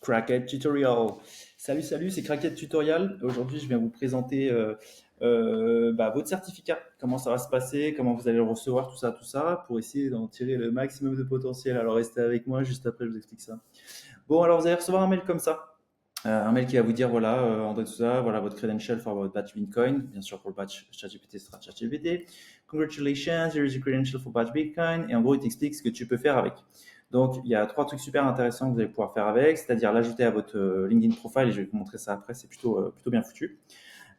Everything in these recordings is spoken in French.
Crackhead Tutorial. Salut, salut, c'est Crackhead Tutorial. Aujourd'hui, je viens vous présenter votre certificat, comment ça va se passer, comment vous allez le recevoir, tout ça, pour essayer d'en tirer le maximum de potentiel. Alors restez avec moi, juste après, je vous explique ça. Bon, alors vous allez recevoir un mail comme ça. Un mail qui va vous dire, voilà, André tout ça, voilà votre credential for votre batch Bitcoin. Bien sûr, pour le batch ChatGPT, ce sera ChatGPT. Congratulations, here is your credential for batch Bitcoin. Et en gros, il t'explique ce que tu peux faire avec. Donc, il y a 3 trucs super intéressants que vous allez pouvoir faire avec, c'est-à-dire l'ajouter à votre LinkedIn profile, et je vais vous montrer ça après, c'est plutôt bien foutu.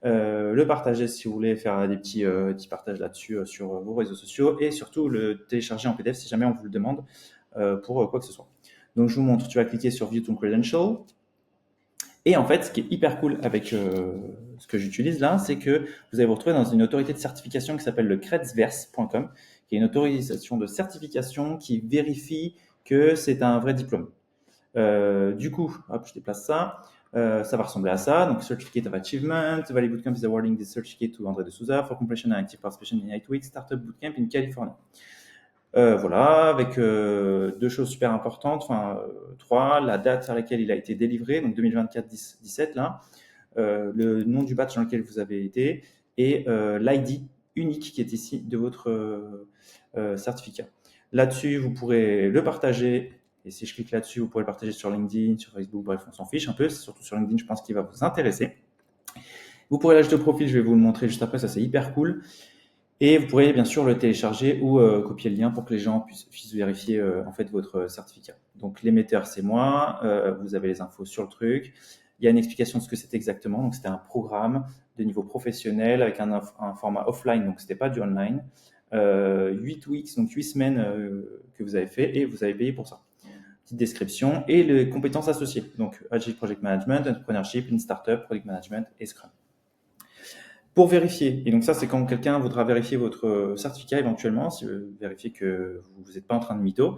Le partager si vous voulez faire des petits partages là-dessus sur vos réseaux sociaux, et surtout le télécharger en PDF si jamais on vous le demande pour quoi que ce soit. Donc, je vous montre, tu vas cliquer sur View ton credential. Et en fait, ce qui est hyper cool avec ce que j'utilise là, c'est que vous allez vous retrouver dans une autorité de certification qui s'appelle le credsverse.com, qui est une autorisation de certification qui vérifie que c'est un vrai diplôme. Du coup, hop, je déplace ça. Ça va ressembler à ça. Donc, Certificate of Achievement, Valley Bootcamp is awarding this certificate to André de Souza for completion and active participation in 8 weeks Startup Bootcamp in California. Voilà, avec 2 choses super importantes, enfin 3, la date à laquelle il a été délivré, donc 2024-17 là, le nom du batch dans lequel vous avez été, et l'ID unique qui est ici de votre certificat. Là-dessus, vous pourrez le partager, et si je clique là-dessus, vous pourrez le partager sur LinkedIn, sur Facebook, bref, on s'en fiche un peu, c'est surtout sur LinkedIn, je pense qu'il va vous intéresser. Vous pourrez l'ajouter au profil, je vais vous le montrer juste après, ça c'est hyper cool. Et vous pourrez bien sûr le télécharger ou copier le lien pour que les gens puissent vérifier en fait votre certificat. Donc l'émetteur c'est moi, vous avez les infos sur le truc. Il y a une explication de ce que c'est exactement. Donc c'était un programme de niveau professionnel avec un format offline, donc c'était pas du online. 8 weeks, donc 8 semaines que vous avez fait et vous avez payé pour ça. Petite description et les compétences associées. Donc Agile Project Management, Entrepreneurship, Lean Startup, Product Management et Scrum. Pour vérifier, et donc ça c'est quand quelqu'un voudra vérifier votre certificat éventuellement, si vous vérifiez que vous n'êtes pas en train de mytho,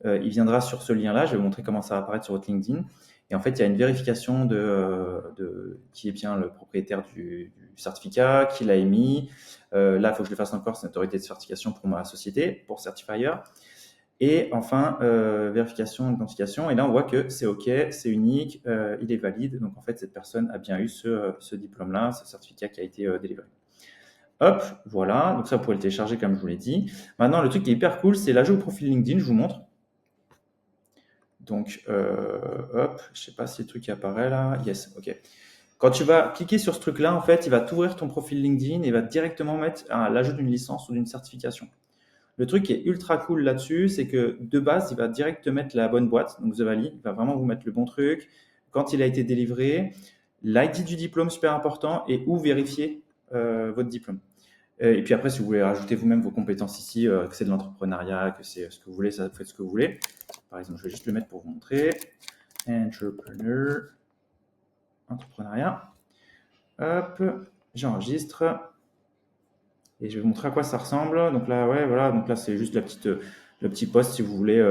il viendra sur ce lien-là, je vais vous montrer comment ça va apparaître sur votre LinkedIn. Et en fait, il y a une vérification de qui est bien le propriétaire du certificat, qui l'a émis. Là, il faut que je le fasse encore, c'est une autorité de certification pour ma société, pour Certifier. Et enfin, vérification, identification. Et là, on voit que c'est OK, c'est unique, il est valide. Donc, en fait, cette personne a bien eu ce diplôme-là, ce certificat qui a été délivré. Hop, voilà. Donc, ça, vous pouvez le télécharger comme je vous l'ai dit. Maintenant, le truc qui est hyper cool, c'est l'ajout au profil LinkedIn. Je vous montre. Donc, hop, je ne sais pas si le truc apparaît là. Yes, OK. Quand tu vas cliquer sur ce truc-là, en fait, il va t'ouvrir ton profil LinkedIn et va directement mettre l'ajout d'une licence ou d'une certification. Le truc qui est ultra cool là-dessus, c'est que de base, il va direct te mettre la bonne boîte, donc The Valley, il va vraiment vous mettre le bon truc, quand il a été délivré, l'ID du diplôme super important et où vérifier votre diplôme. Et puis après, si vous voulez rajouter vous-même vos compétences ici, que c'est de l'entrepreneuriat, que c'est ce que vous voulez, ça vous faites ce que vous voulez. Par exemple, je vais juste le mettre pour vous montrer. Entrepreneuriat. Hop, j'enregistre. Et je vais vous montrer à quoi ça ressemble. Donc là, ouais, voilà. Donc là, c'est juste le petit post si vous voulez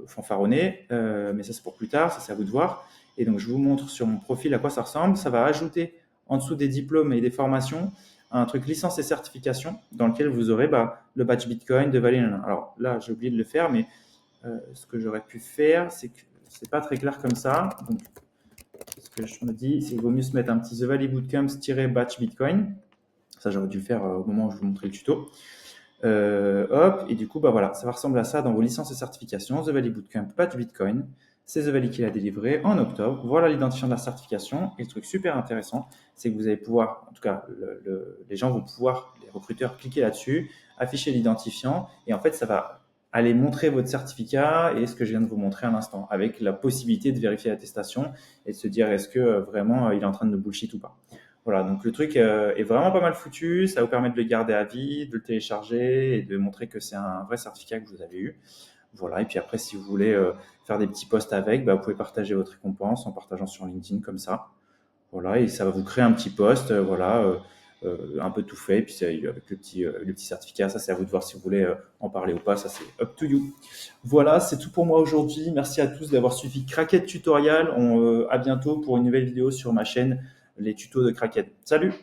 fanfaronner. Mais ça, c'est pour plus tard. Ça, c'est à vous de voir. Et donc, je vous montre sur mon profil à quoi ça ressemble. Ça va ajouter en dessous des diplômes et des formations un truc licence et certification dans lequel vous aurez le badge Bitcoin de Valley. Alors là, j'ai oublié de le faire, mais ce que j'aurais pu faire, c'est que c'est pas très clair comme ça. Donc, ce que je me dis, c'est qu'il vaut mieux se mettre un petit The Valley Bootcamps-badge Bitcoin. Ça, j'aurais dû le faire au moment où je vous montrais le tuto. Hop, et du coup, voilà, ça va ressembler à ça dans vos licences et certifications. The Valley Bootcamp, pas de Bitcoin. C'est The Valley qui l'a délivré en octobre. Voilà l'identifiant de la certification. Et le truc super intéressant, c'est que vous allez pouvoir, en tout cas, les gens vont pouvoir, les recruteurs, cliquer là-dessus, afficher l'identifiant. Et en fait, ça va aller montrer votre certificat et ce que je viens de vous montrer à l'instant, avec la possibilité de vérifier l'attestation et de se dire est-ce que vraiment il est en train de bullshit ou pas. Voilà, donc le truc est vraiment pas mal foutu, ça vous permet de le garder à vie, de le télécharger et de montrer que c'est un vrai certificat que vous avez eu. Voilà, et puis après, si vous voulez faire des petits posts avec, vous pouvez partager votre récompense en partageant sur LinkedIn comme ça. Voilà, et ça va vous créer un petit post, un peu tout fait, et puis avec le petit certificat, ça c'est à vous de voir si vous voulez en parler ou pas, ça c'est up to you. Voilà, c'est tout pour moi aujourd'hui. Merci à tous d'avoir suivi Crackhead Tutorial. À bientôt pour une nouvelle vidéo sur ma chaîne, les tutos de Crackhead. Salut!